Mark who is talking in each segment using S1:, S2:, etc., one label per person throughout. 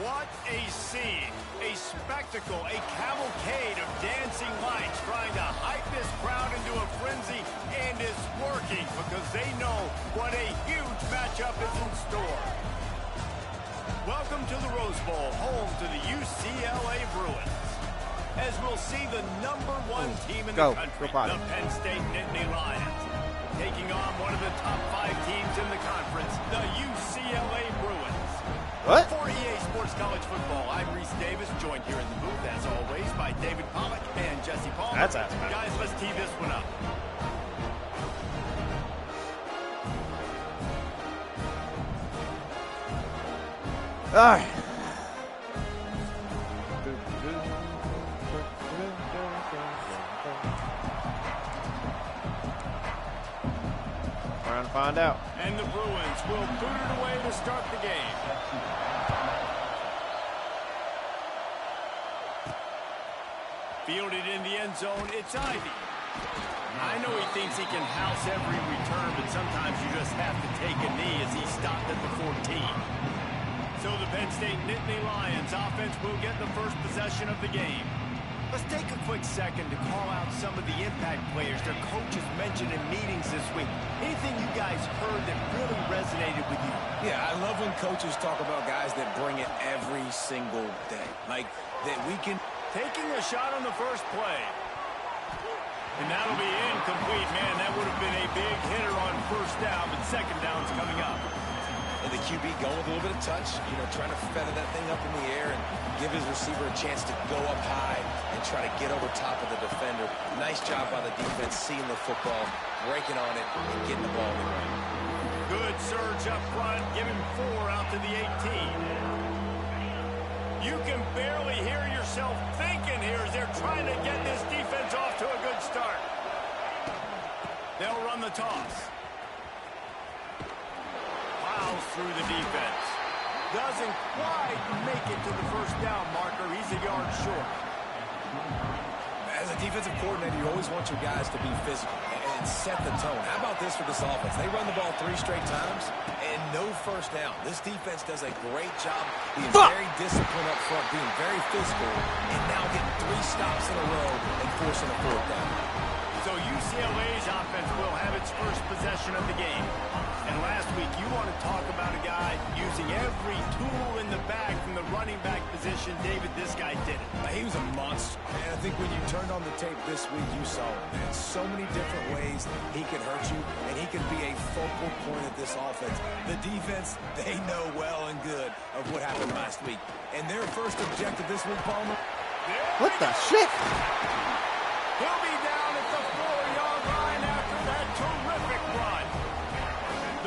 S1: What a scene, a spectacle, a cavalcade of dancing lights trying to hype this crowd into a frenzy, and it's working because they know what a huge matchup is in store. Welcome to the Rose Bowl, home to the UCLA Bruins. As we'll see the #1 team in the country, the Penn State Nittany Lions, taking on one of the top 5 teams in the conference, the UCLA Bruins.
S2: What?
S1: For EA Sports College Football, I'm Reese Davis, joined here in the booth, as always, by David Pollack and Jesse Palmer.
S2: That's awesome.
S1: Guys, let's tee this one up.
S2: All right. We're going to find out.
S1: And the Bruins will boot it away to start the game. Fielded in the end zone, it's Ivy. I know he thinks he can house every return, but sometimes you just have to take a knee as he stopped at the 14. So the Penn State Nittany Lions offense will get the first possession of the game. Let's take a quick second to call out some of the impact players their coaches mentioned in meetings this week. Anything you guys heard that really resonated with you?
S3: Yeah, I love when coaches talk about guys that bring it every single day. Like, that we can...
S1: Taking a shot on the first play. And that'll be incomplete. Man, that would have been a big hitter on first down, but second down's coming up.
S3: And the QB going with a little bit of touch, trying to feather that thing up in the air and give his receiver a chance to go up high and try to get over top of the defender. Nice job by the defense, seeing the football, breaking on it, and getting the ball in the run.
S1: Good surge up front, giving 4 out to the 18. You can barely hear yourself thinking here as they're trying to get this defense off to a good start. They'll run the toss. Plows through the defense. Doesn't quite make it to the first down marker. He's a yard short.
S3: As a defensive coordinator, you always want your guys to be physical and set the tone. How about this for this offense? They run the ball 3 straight times and no first down. This defense does a great job being very disciplined up front, being very physical, and now getting 3 stops in a row and forcing a 4th down.
S1: So UCLA's offense will have its first possession of the game. And last week, you want to talk about a guy using every tool in the bag from the running back position. David, this guy did it.
S3: He was a monster. And I think when you turned on the tape this week, you saw it, man. So many different ways he can hurt you, and he can be a focal point of this offense. The defense, they know well and good of what happened last week. And their first objective this week, Palmer.
S2: What the shit?
S1: He'll be down at the 4-yard line after that terrific run.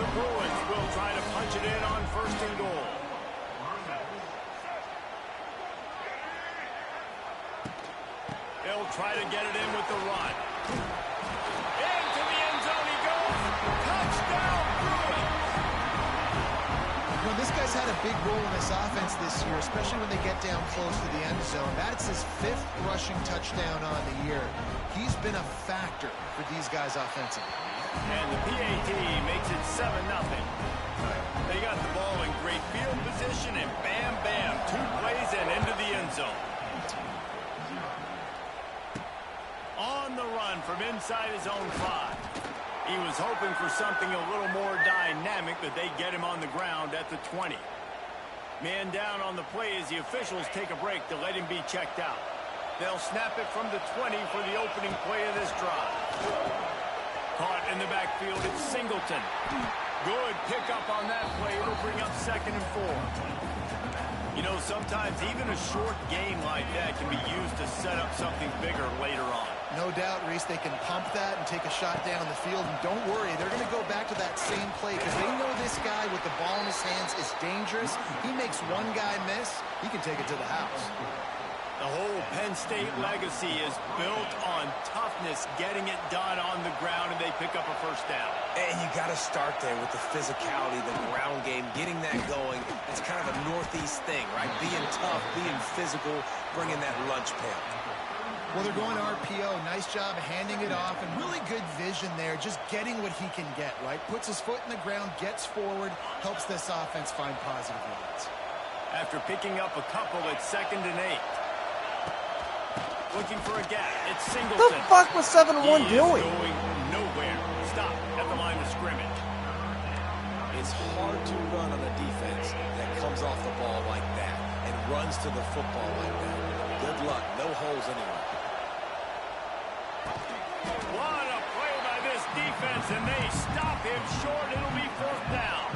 S1: The Bruins will try to punch it in on 1st and goal. They'll try to get it in with the run. Into the end zone he goes. Touchdown, Bruins!
S4: Well, this guy's had a big role in this offense this year, especially when they get down close to the end zone. That's his 5th rushing touchdown on the year. He's been a factor for these guys offensively.
S1: And the PAT makes it 7-0. They got the ball in great field position, and bam, bam, 2 plays and into the end zone. On the run from inside his own 5. He was hoping for something a little more dynamic, but they get him on the ground at the 20. Man down on the play as the officials take a break to let him be checked out. They'll snap it from the 20 for the opening play of this drive. Caught in the backfield, it's Singleton. Good pickup on that play. It'll bring up 2nd and 4. Sometimes even a short game like that can be used to set up something bigger later on.
S4: No doubt, Reese, they can pump that and take a shot down the field. And don't worry, they're going to go back to that same play because they know this guy with the ball in his hands is dangerous. He makes one guy miss, he can take it to the house.
S1: The whole Penn State legacy is built on toughness, getting it done on the ground, and they pick up a 1st down.
S3: And you got to start there with the physicality, the ground game, getting that going. It's kind of a Northeast thing, right? Being tough, being physical, bringing that lunch pail.
S4: Well, they're going RPO. Nice job handing it off, and really good vision there, just getting what he can get, right? Puts his foot in the ground, gets forward, helps this offense find positive yards.
S1: after picking up a couple at 2nd and 8. Looking for a gap. It's Singleton.
S2: What the fuck was 7-1 doing?
S1: Going nowhere. Stop at the line of scrimmage.
S3: It's hard to run on a defense that comes off the ball like that and runs to the football like that. Good luck. No holes anywhere.
S1: What a play by this defense, and they stop him short. It'll be 4th down.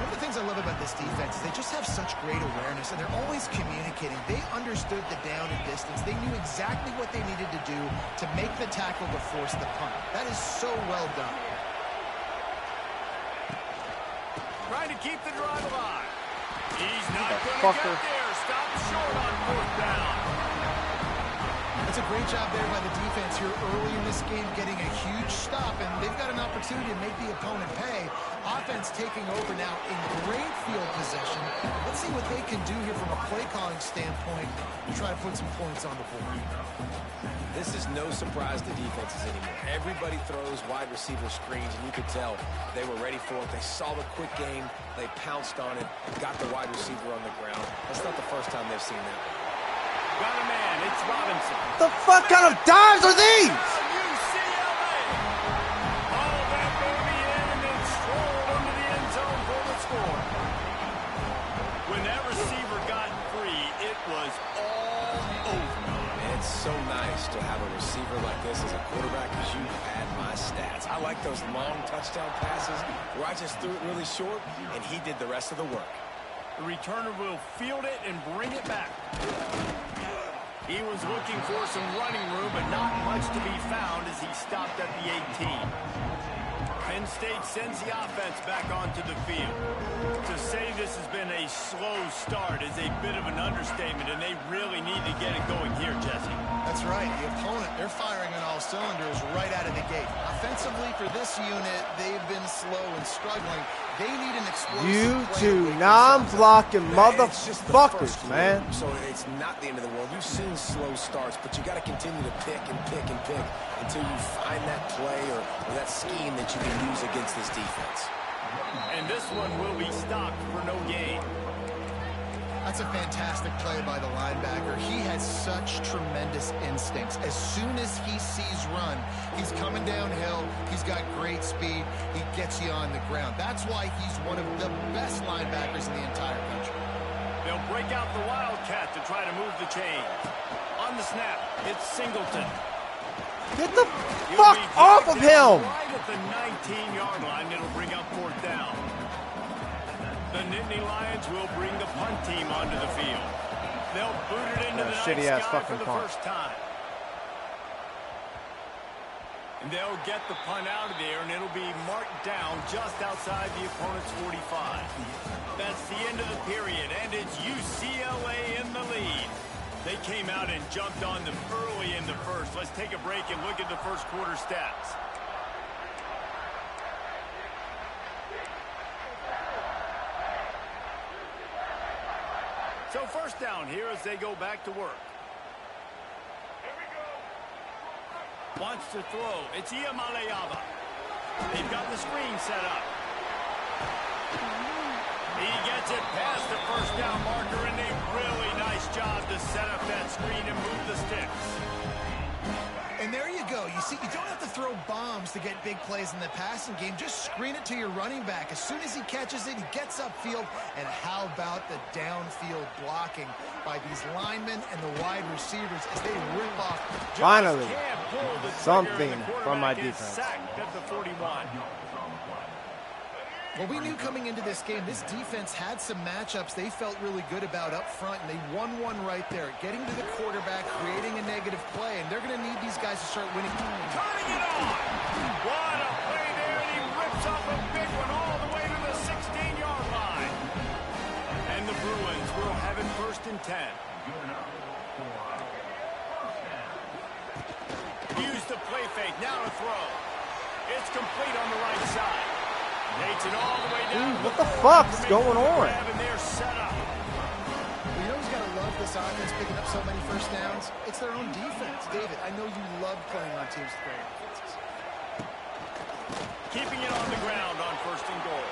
S4: One of the things I love about this defense is they just have such great awareness, and they're always communicating. They understood the down and distance. They knew exactly what they needed to do to make the tackle to force the punt. That is so well done.
S1: Trying to keep the drive alive. He's not going to
S2: fucker.
S1: get there. Stop short on 4th down.
S4: That's a great job there by the defense here early in this game, getting a huge stop, and they've got an opportunity to make the opponent pay. Offense taking over now in great field possession. Let's see what they can do here from a play calling standpoint to try to put some points on the board.
S3: This is no surprise to defenses anymore. Everybody throws wide receiver screens, and you could tell they were ready for it. They saw the quick game. They pounced on it, got the wide receiver on the ground. That's not the first time they've seen that.
S1: Got a man. It's Robinson.
S2: The fuck kind of dives are these?
S1: UCLA. All that baby in and then strolled into the end zone for the score. When that receiver got free, it was all over.
S3: It's so nice to have a receiver like this as a quarterback because you had my stats. I like those long touchdown passes where I just threw it really short and he did the rest of the work.
S1: The returner will field it and bring it back. He was looking for some running room, but not much to be found as he stopped at the 18. Penn State sends the offense back onto the field. To say this has been a slow start is a bit of an understatement, and they really need to get it going here, Jesse.
S4: That's right. The opponent, they're firing on all cylinders right out of the gate. Offensively, for this unit, they've been slow and struggling. They need an explosive
S2: You
S4: play
S2: two
S4: to wake
S2: non-blocking
S3: It's just the
S2: motherfuckers,
S3: first
S2: man.
S3: quarter, so it's not the end of the world. You've seen slow starts, but you got to continue to pick and pick and pick until you find that play or that scheme that you can use against this defense.
S1: And this one will be stopped for no gain.
S4: That's a fantastic play by the linebacker. He has such tremendous instincts. As soon as he sees run, he's coming downhill. He's got great speed. He gets you on the ground. That's why he's one of the best linebackers in the entire country.
S1: They'll break out the Wildcat to try to move the chain. On the snap, it's Singleton.
S2: Get the fuck off of him!
S1: Right at the 19-yard line, it'll bring up 4th down. The Nittany Lions will bring the punt team onto the field. They'll boot it into the
S2: shitty
S1: night
S2: ass
S1: sky
S2: fucking
S1: for the
S2: punt.
S1: first time. And they'll get the punt out of there, and it'll be marked down just outside the opponent's 45. That's the end of the period, and it's UCLA in the lead. They came out and jumped on them early in the first. Let's take a break and look at the first quarter stats. So first down here as they go back to work. Wants to throw. It's Iamaleava. They've got the screen set up. He gets it past the first down marker, and a really nice job to set up that screen and move the sticks.
S4: And there you go. You see, you don't have to throw bombs to get big plays in the passing game. Just screen it to your running back. As soon as he catches it, he gets upfield. And how about the downfield blocking by these linemen and the wide receivers as they rip off.
S2: Finally,
S1: Can't pull the trigger,
S2: something
S1: and the
S2: from my
S1: quarterback is
S2: defense.
S1: sacked at the 41.
S4: Well, we knew coming into this game, this defense had some matchups they felt really good about up front, and they won one right there. Getting to the quarterback, creating a negative play, and they're going to need these guys to start winning.
S1: Turning it on. What a play there, and he rips off a big one all the way to the 16-yard line. And the Bruins will have it 1st and 10. Use the play fake, now to throw. It's complete on the right side. Takes it all the way down.
S2: What the fuck's going on?
S1: And they're set up.
S4: Well, you know who's got to love this offense picking up so many first downs? It's their own defense. David, I know you love playing on teams with great offenses.
S1: Keeping it on the ground on 1st and goal.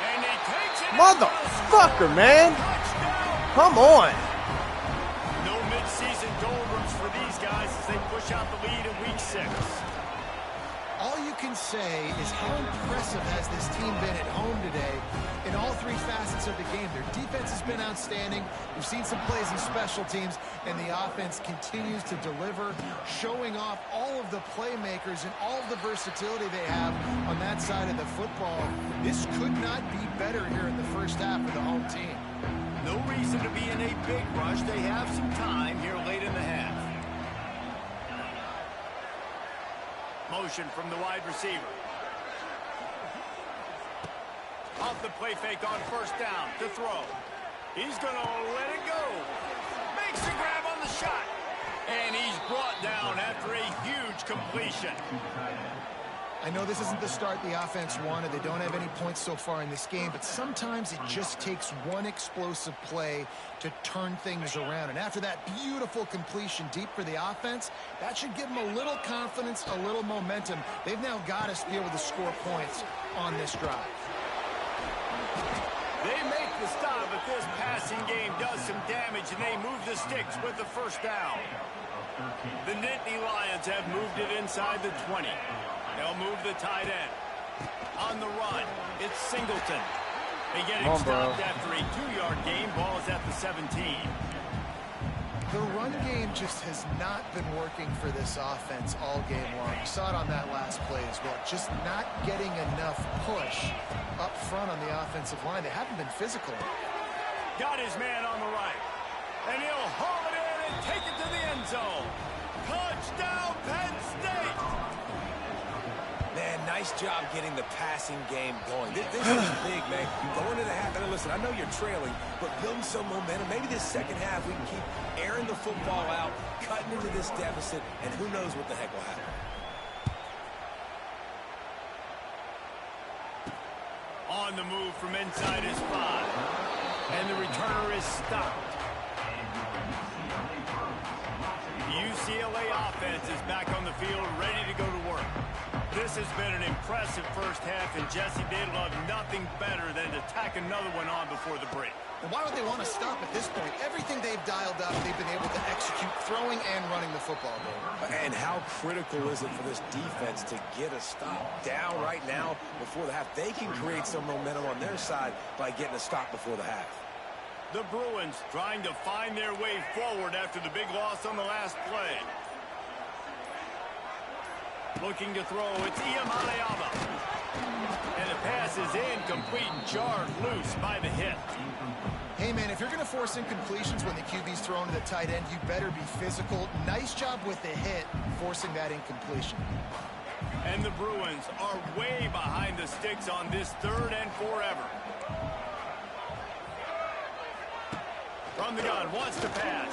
S1: And he takes it
S2: Motherfucker, man. Come on.
S1: No mid-season doldrums for these guys as they push out the lead in week 6.
S4: All you can say is how impressive has this team been at home today in all 3 facets of the game. Their defense has been outstanding. We've seen some plays in special teams, and the offense continues to deliver, showing off all of the playmakers and all of the versatility they have on that side of the football. This could not be better here in the first half for the home team.
S1: No reason to be in a big rush. They have some time here late in the half. Motion from the wide receiver. Off the play fake on first down to throw. He's going to let it go. Makes the grab on the shot. And he's brought down after a huge completion.
S4: I know this isn't the start the offense wanted. They don't have any points so far in this game, but sometimes it just takes one explosive play to turn things around. And after that beautiful completion deep for the offense, that should give them a little confidence, a little momentum. They've now got us to be able to score points on this drive.
S1: They make the stop, but this passing game does some damage, and they move the sticks with the first down. The Nittany Lions have moved it inside the 20. They'll move the tight end. On the run, it's Singleton. They get him stopped after a 2-yard gain. Ball is at the 17.
S4: The run game just has not been working for this offense all game long. You saw it on that last play as well. Just not getting enough push up front on the offensive line. They haven't been physical.
S1: Got his man on the right. And he'll haul it in and take it to the end zone. Touchdown, Penn State!
S3: Man, nice job getting the passing game going. This is big, man. Going to the half, and listen, I know you're trailing, but building some momentum. Maybe this second half we can keep airing the football out, cutting into this deficit, and who knows what the heck will happen.
S1: On the move from inside his 5. And the returner is stopped. The UCLA offense is back on the field, ready to go to work. This has been an impressive first half, and Jesse, they'd love nothing better than to tack another one on before the break.
S4: And why would they want to stop at this point? Everything they've dialed up, they've been able to execute throwing and running the football game.
S3: And how critical is it for this defense to get a stop down right now before the half? They can create some momentum on their side by getting a stop before the half.
S1: The Bruins trying to find their way forward after the big loss on the last play. Looking to throw, it's Iamaleava. And the pass is incomplete, jarred loose by the hit.
S4: Hey, man, if you're going to force incompletions when the QB's thrown to the tight end, you better be physical. Nice job with the hit, forcing that incompletion.
S1: And the Bruins are way behind the sticks on this 3rd and forever. From the gun, wants to pass.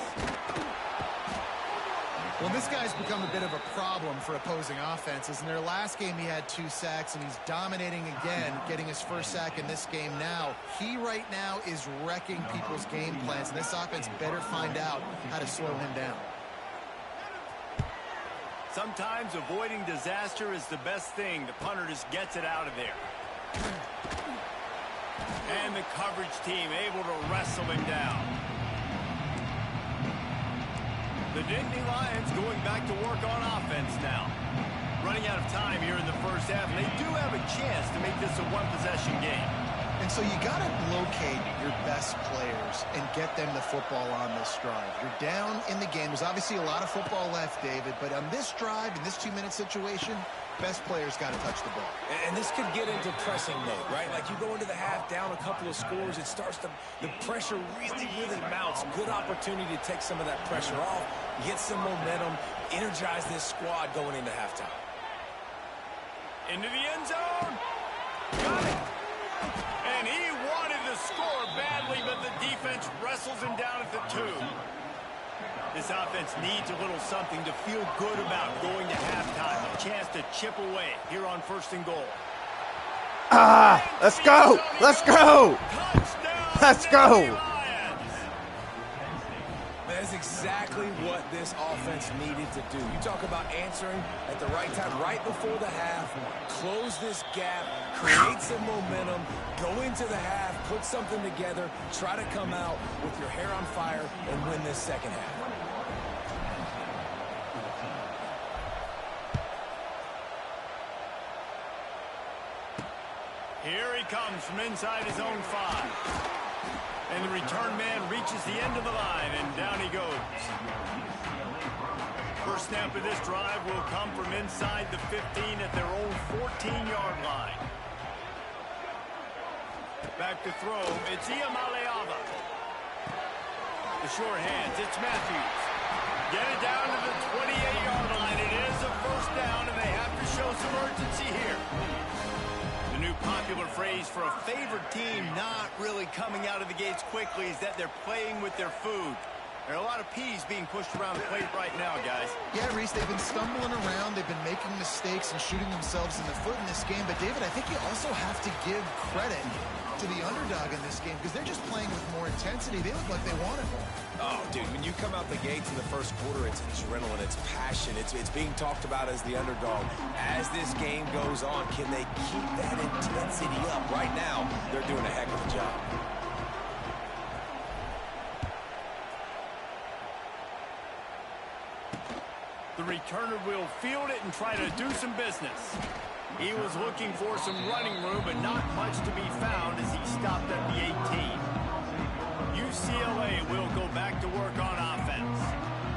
S4: Well, this guy's become a bit of a problem for opposing offenses. In their last game, he had 2 sacks, and he's dominating again, getting his first sack in this game now. He right now is wrecking people's game plans, and this offense better find out how to slow him down.
S1: Sometimes avoiding disaster is the best thing. The punter just gets it out of there. And the coverage team able to wrestle him down. The Nittany Lions going back to work on offense now. Running out of time here in the first half, and they do have a chance to make this a one-possession game.
S4: And so you got to locate your best players and get them the football on this drive. You're down in the game. There's obviously a lot of football left, David, but on this drive, in this 2-minute situation, best players got to touch the ball.
S3: And this could get into pressing mode, right? Like you go into the half down a couple of scores, it starts to, the pressure really mounts. Good opportunity to take some of that pressure off, get some momentum, energize this squad going into halftime.
S1: Into the end zone. Got it. And he wanted to score badly, but the defense wrestles him down at the 2. This offense needs a little something to feel good about going to halftime. A chance to chip away here on 1st and goal.
S2: Let's go! Let's go!
S1: Touchdown,
S2: Let's go!
S3: Man, this is exactly what this offense needed to do. You talk about answering at the right time, right before the half, close this gap, create some momentum, go into the half, put something together, try to come out with your hair on fire and win this second half.
S1: Here he comes from inside his own 5. And the return man reaches the end of the line, and down he goes. First snap of this drive will come from inside the 15 at their own 14-yard line. Back to throw, it's Iamaleava. The short hands, it's Matthews. Get it down to the 28-yard line. It is a first down, and they have to show some urgency here. The new popular phrase for a favored team not really coming out of the gates quickly is that they're playing with their food. There are a lot of peas being pushed around the plate right now, guys.
S4: Yeah, Reese, they've been stumbling around. They've been making mistakes and shooting themselves in the foot in this game. But, David, I think you also have to give credit to the underdog in this game because they're just playing with more intensity. They look like they wanted more.
S3: Oh, dude, when you come out the gates in the first quarter, it's adrenaline, it's passion, it's being talked about as the underdog. As this game goes on, can they keep that intensity up? Right now, they're doing a heck of a job.
S1: The returner will field it and try to do some business. He was looking for some running room, but not much to be found as he stopped at the 18. UCLA will go back to work on offense.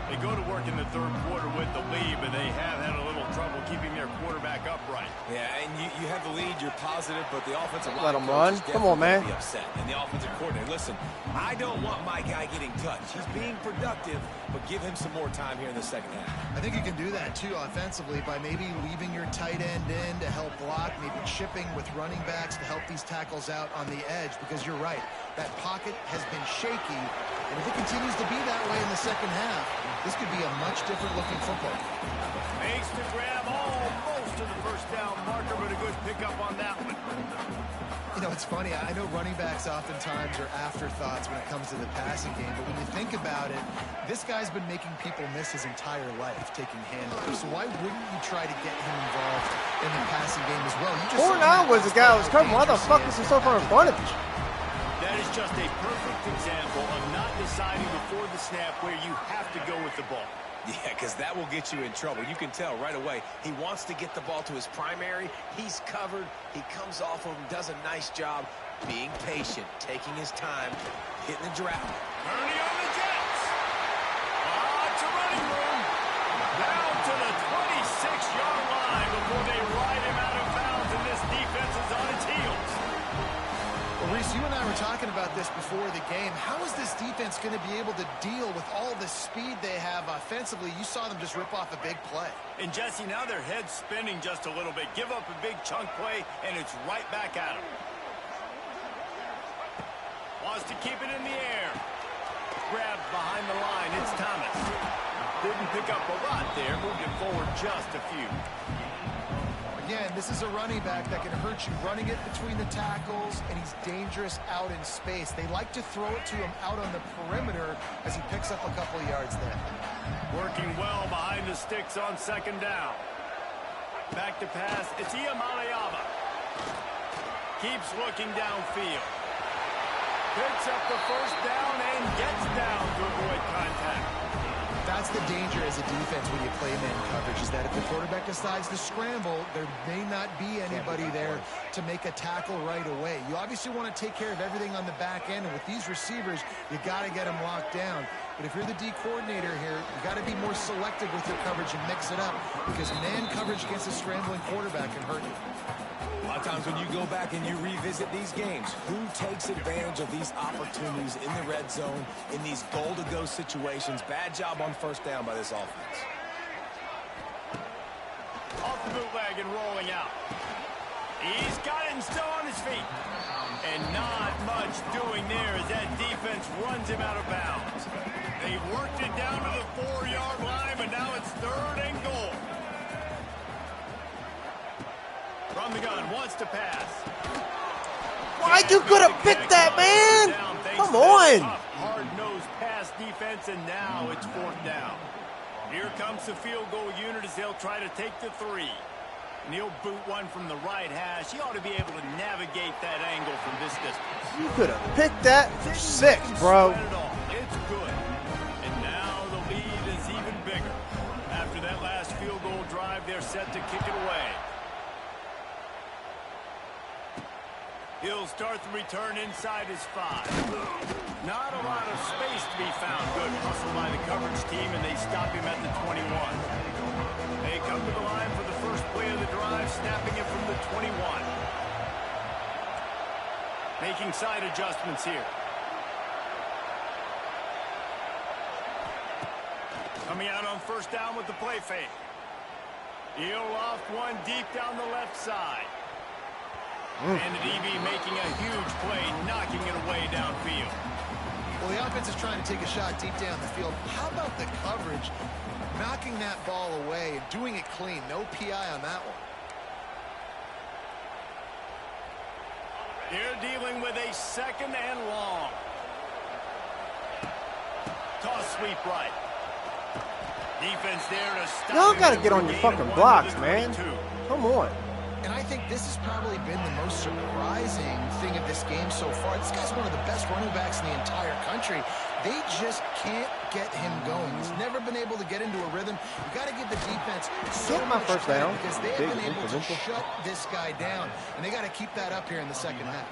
S1: They go to work in the third quarter with the lead, but they have had a little trouble keeping their quarterback upright.
S3: Yeah, and you have the lead, you're positive, but the offensive line
S2: Let him run. Come on, man.
S3: Be upset. And the offensive coordinator, listen, I don't want my guy getting touched. He's being productive, but give him some more time here in the second half.
S4: I think you can do that, too, offensively, by maybe leaving your tight end in to help block, maybe chipping with running backs to help these tackles out on the edge, because you're right. That pocket has been shaky, and if it continues to be that way in the second half, this could be a much different-looking football.
S1: Makes the grab almost to the first down marker, but a good pickup on that one.
S4: You know, it's funny. I know running backs oftentimes are afterthoughts when it comes to the passing game, but when you think about it, this guy's been making people miss his entire life taking handoffs. So why wouldn't you try to get him involved in the passing game as well?
S2: 4-9 was the guy who was covering. Why the fuck is he so far in front of you?
S1: That is just a perfect example of not deciding before the snap where you have to go with the ball.
S3: Yeah, because that will get you in trouble. You can tell right away he wants to get the ball to his primary. He's covered. He comes off of him, does a nice job being patient, taking his time, hitting the draft.
S1: Ernie on the Jets. It's a running room. Down to the 26-yard line before they ride him out of bounds, and this defense is on its heels.
S4: Well, Reese, you and I were talking about this before the game. How is this defense going to be able to deal with all the speed they have offensively? You saw them just rip off a big play.
S1: And, Jesse, now their head's spinning just a little bit. Give up a big chunk play, and it's right back at them. Wants to keep it in the air. Grabbed behind the line. It's Thomas. Didn't pick up a lot there. Moved it forward just a few.
S4: Again, this is a running back that can hurt you running it between the tackles, and he's dangerous out in space. They like to throw it to him out on the perimeter as he picks up a couple of yards there.
S1: Working well behind the sticks on second down. Back to pass. It's Iamaleava. Keeps looking downfield. Picks up the first down and gets down to avoid contact.
S4: That's the danger as a defense when you play man coverage, is that if the quarterback decides to scramble, there may not be anybody there to make a tackle right away. You obviously want to take care of everything on the back end, and with these receivers, you got to get them locked down. But if you're the D coordinator here, you got to be more selective with your coverage and mix it up, because man coverage against a scrambling quarterback can hurt you.
S3: A lot of times when you go back and you revisit these games, who takes advantage of these opportunities in the red zone, in these goal-to-go situations? Bad job on first down by this offense.
S1: Off the bootleg and rolling out. He's got it and still on his feet. And not much doing there as that defense runs him out of bounds. They worked it down to the 4-yard line, but now it's 3rd and goal. From the gun, wants to pass.
S2: Why you could have picked that, man? Come on.
S1: Hard-nosed pass defense, and now it's 4th down. Here comes the field goal unit as they'll try to take the 3. And he'll boot one from the right hash. He ought to be able to navigate that angle from this distance.
S2: You could have picked that for 6, bro.
S1: It's good. And now the lead is even bigger. After that last field goal drive, they're set to kick it away. He'll start the return inside his 5. Not a lot of space to be found. Good hustle by the coverage team, and they stop him at the 21. They come to the line for the first play of the drive, snapping it from the 21. Making side adjustments here. Coming out on 1st down with the play fake. He'll loft one deep down the left side. And the DB making a huge play, knocking it away downfield.
S4: Well, the offense is trying to take a shot deep down the field. How about the coverage? Knocking that ball away and doing it clean. No PI on that one.
S1: They're dealing with a 2nd and long. Toss sweep right. Defense there to stop.
S2: Y'all got to get on your fucking blocks, man. Come on.
S4: And I think this has probably been the most surprising thing of this game so far. This guy's one of the best running backs in the entire country. They just can't get him going. He's never been able to get into a rhythm. You got to give the defense so much credit because they have been able to shut this guy down. And they got to keep that up here in the 2nd half.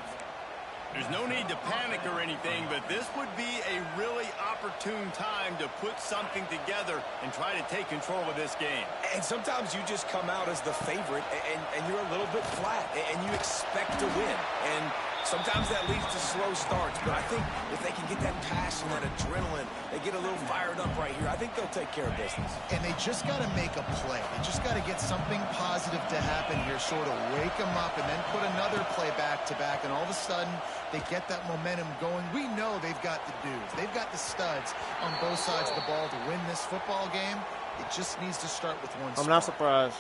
S1: There's no need to panic or anything, but this would be a really opportune time to put something together and try to take control of this game.
S3: And sometimes you just come out as the favorite, and you're a little bit flat, and you expect to win. And sometimes that leads to slow starts, but I think if they can get that passion, that adrenaline, they get a little fired up right here, I think they'll take care of business.
S4: And they just got to make a play. They just got to get something positive to happen here, sort of wake them up, and then put another play back-to-back, and all of a sudden they get that momentum going. We know they've got the dudes. They've got the studs on both sides of the ball to win this football game. It just needs to start with one spot.
S2: I'm not surprised.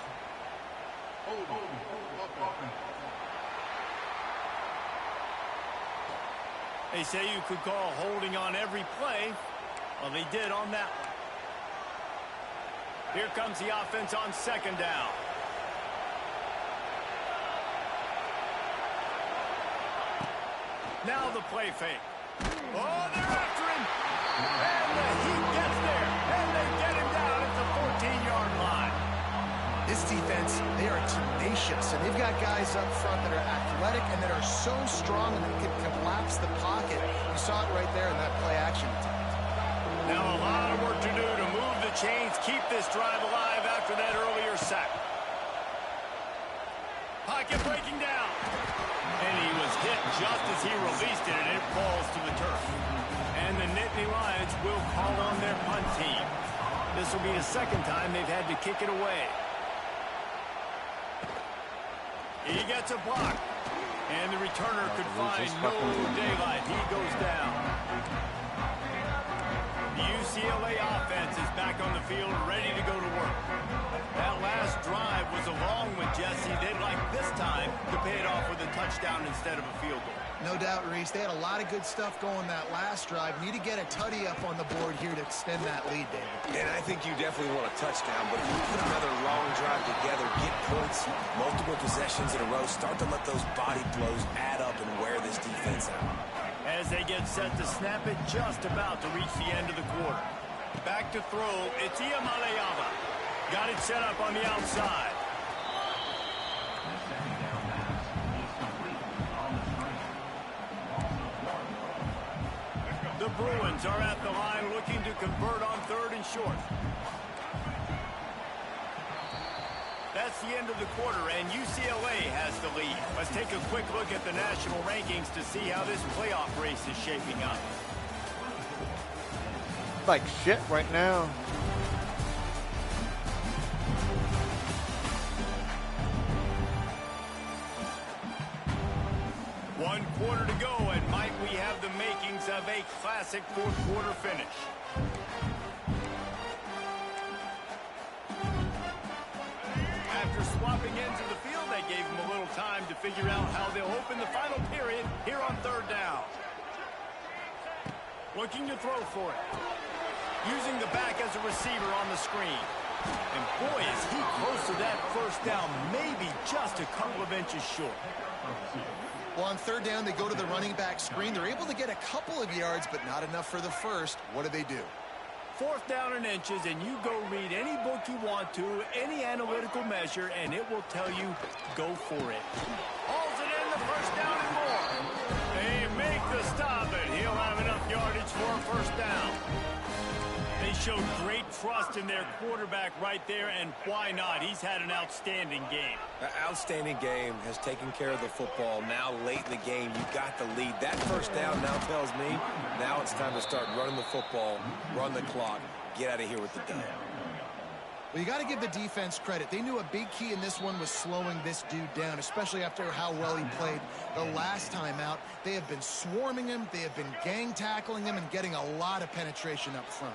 S1: They say you could call holding on every play. Well, they did on that one. Here comes the offense on 2nd down. Now the play fake. Oh, they're after him. And the heat gets there. And they get him down at the 14-yard line.
S4: This defense, they are tenacious, and they've got guys up front that are athletic and that are so strong and they can collapse the pocket. You saw it right there in that play action attempt.
S1: Now a lot of work to do to move the chains, keep this drive alive after that earlier sack. Pocket breaking down. And he was hit just as he released it, and it falls to the turf. And the Nittany Lions will call on their punt team. This will be the 2nd time they've had to kick it away. He gets a block. And the returner could find no daylight. He goes down. The UCLA offense is back on the field, ready to go to work. That last drive was a long one, Jesse. They'd like this time to pay it off with a touchdown instead of a field goal.
S4: No doubt, Reese. They had a lot of good stuff going that last drive. Need to get a tutty up on the board here to extend that lead, David.
S3: And I think you definitely want a touchdown, but if you put another long drive together, get points, multiple possessions in a row, start to let those body blows add up and wear this defense out.
S1: As they get set to snap it, just about to reach the end of the quarter. Back to throw, it's Iamaleava. Got it set up on the outside. The Bruins are at the line looking to convert on 3rd and short. That's the end of the quarter, and UCLA has the lead. Let's take a quick look at the national rankings to see how this playoff race is shaping up.
S2: Like shit right now.
S1: One quarter to go, and might we have the makings of a classic 4th quarter finish. After swapping into the field, that gave them a little time to figure out how they'll open the final period here on 3rd down. Looking to throw for it. using the back as a receiver on the screen. And boy, is he close to that first down, maybe just a couple of inches short.
S4: Well, on third down, they go to the running back screen. They're able to get a couple of yards, but not enough for the first. What do?
S1: Fourth down in inches, and you go read any book you want to, any analytical measure, and it will tell you, go for it. Hauls it in, the first down and more. They make the stop, and he'll have enough yardage for a first down. They showed great trust in their quarterback right there, and why not? He's had an outstanding game.
S3: An outstanding game, has taken care of the football. Now, late in the game, you got the lead. That first down now tells me now it's time to start running the football, run the clock, get out of here with the dub.
S4: Well, you got to give the defense credit. They knew a big key in this one was slowing this dude down, especially after how well he played the last time out. They have been swarming him, they have been gang tackling him, and getting a lot of penetration up front.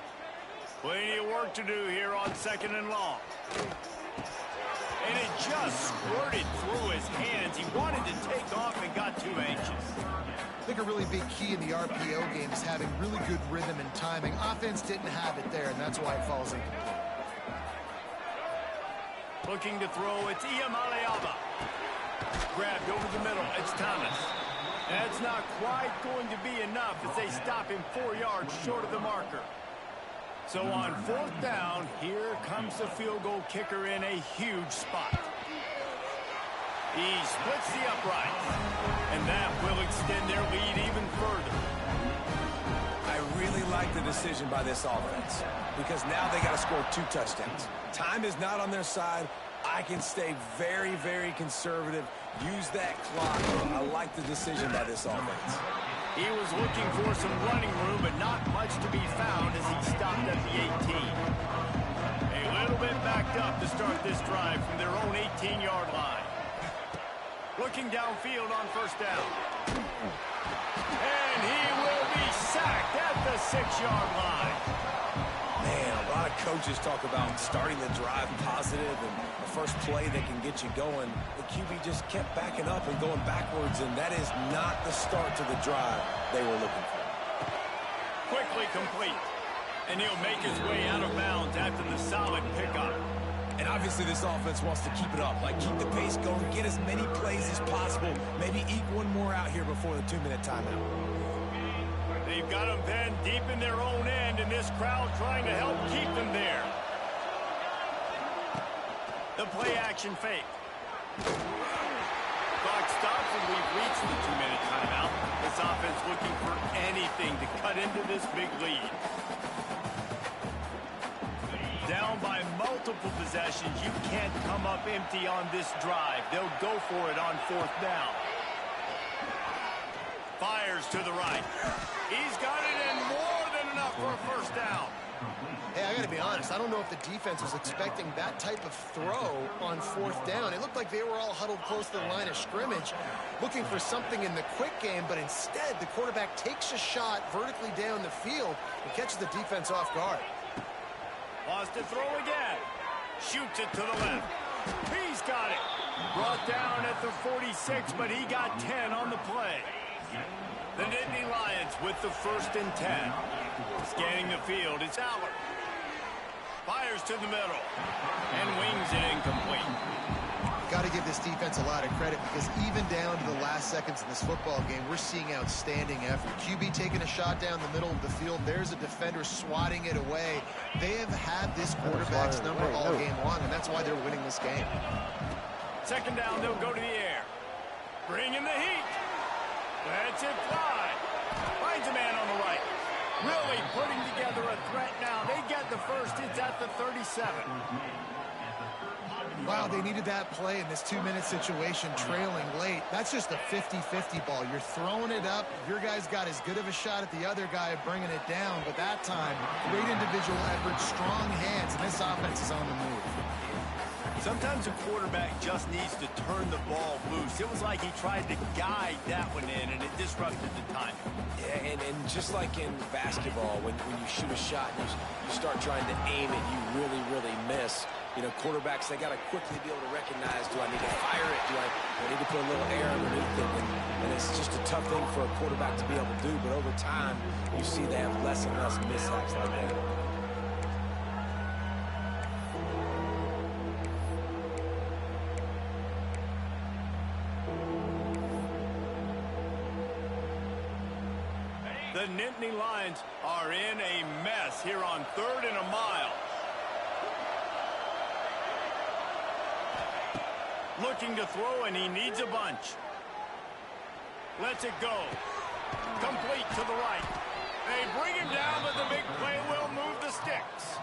S1: Plenty of work to do here on second and long. And it just squirted through his hands. He wanted to take off and got too anxious.
S4: I think a really big key in the RPO game is having really good rhythm and timing. Offense didn't have it there, and that's why it falls incomplete.
S1: Looking to throw, it's Iamaleava. Grabbed over the middle, it's Thomas. That's not quite going to be enough as they stop him 4 yards short of the marker. So on fourth down, here comes the field goal kicker in a huge spot. He splits the uprights, and that will extend their lead even further.
S3: I really like the decision by this offense because now they got to score 2 touchdowns. Time is not on their side. I can stay very, very conservative. Use that clock. I like the decision by this offense.
S1: He was looking for some running room, but not much to be found as he stopped at the 18. A little bit backed up to start this drive from their own 18-yard line. Looking downfield on first down. And he will be sacked at the 6-yard line.
S3: Man, a lot of coaches talk about starting the drive positive and the first play that can get you going. The QB just kept backing up and going backwards, and that is not the start to the drive they were looking for.
S1: Quickly complete. And he'll make his way out of bounds after the solid pickup.
S3: And obviously this offense wants to keep it up, like keep the pace going, get as many plays as possible, maybe eke one more out here before the 2-minute timeout.
S1: They've got them then deep in their own end, and this crowd trying to help keep them there. The play-action fake. Clock stops, and we've reached the 2-minute timeout. This offense looking for anything to cut into this big lead. Down by multiple possessions, you can't come up empty on this drive. They'll go for it on fourth down. Fires to the right. He's got it, and more than enough for a first down.
S4: Hey, I got to be honest. I don't know if the defense was expecting that type of throw on fourth down. It looked like they were all huddled close to the line of scrimmage, looking for something in the quick game, but instead the quarterback takes a shot vertically down the field and catches the defense off guard.
S1: Wants to throw again. Shoots it to the left. He's got it. Brought down at the 46, but he got 10 on the play. The Nittany Lions with the 1st and 10. Scanning the field, it's Aller. Fires to the middle and wings it incomplete.
S4: Got to give this defense a lot of credit because even down to the last seconds in this football game, we're seeing outstanding effort. QB taking a shot down the middle of the field. There's a defender swatting it away. They have had this quarterback's number all game long, and that's why they're winning this game.
S1: Second down, they'll go to the air. Bring in the heat. Lets it fly. Finds a man on the right. Really putting together a threat now. They get the first. It's at the 37.
S4: Wow, they needed that play in this 2-minute situation, trailing late. That's just a 50-50 ball. You're throwing it up. Your guy's got as good of a shot at the other guy bringing it down, but that time, great individual effort, strong hands, and this offense is on the move.
S1: Sometimes a quarterback just needs to turn the ball loose. It was like he tried to guide that one in, and it disrupted the timing.
S3: Yeah, and just like in basketball, when you shoot a shot and you start trying to aim it, you really, really miss. You know, quarterbacks, they got to quickly be able to recognize, do I need to fire it? Do I need to put a little air underneath it? And it's just a tough thing for a quarterback to be able to do. But over time, you see they have less and less mishaps like that.
S1: The Nittany Lions are in a mess here on 3rd and a mile. Looking to throw, and he needs a bunch. Lets it go. Complete to the right. They bring him down, but the big play will move the sticks.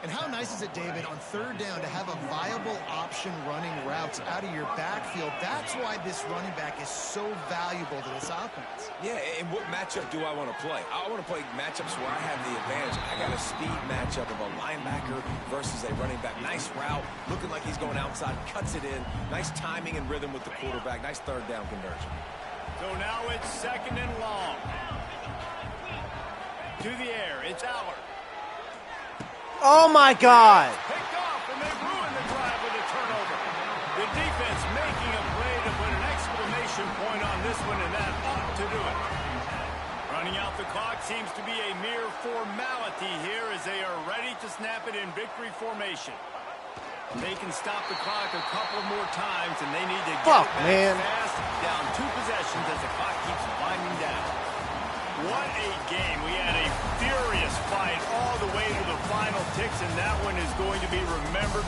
S4: And how nice is it, David, on 3rd down to have a viable option running routes out of your backfield? That's why this running back is so valuable to this offense.
S3: Yeah, and what matchup do I want to play? I want to play matchups where I have the advantage. I got a speed matchup of a linebacker versus a running back. Nice route, looking like he's going outside, cuts it in. Nice timing and rhythm with the quarterback. Nice 3rd down conversion.
S1: So now it's 2nd and long. To the air, it's Allard.
S2: Oh, my God.
S1: Picked off, and they ruin the drive with a turnover. The defense making a play to put an exclamation point on this one, and that ought to do it. Running out the clock seems to be a mere formality here as they are ready to snap it in victory formation. They can stop the clock a couple more times, and they need to get it back fast, down 2 possessions as the clock keeps winding down. What a game. We had a furious fight all the way to the final ticks, and that one is going to be remembered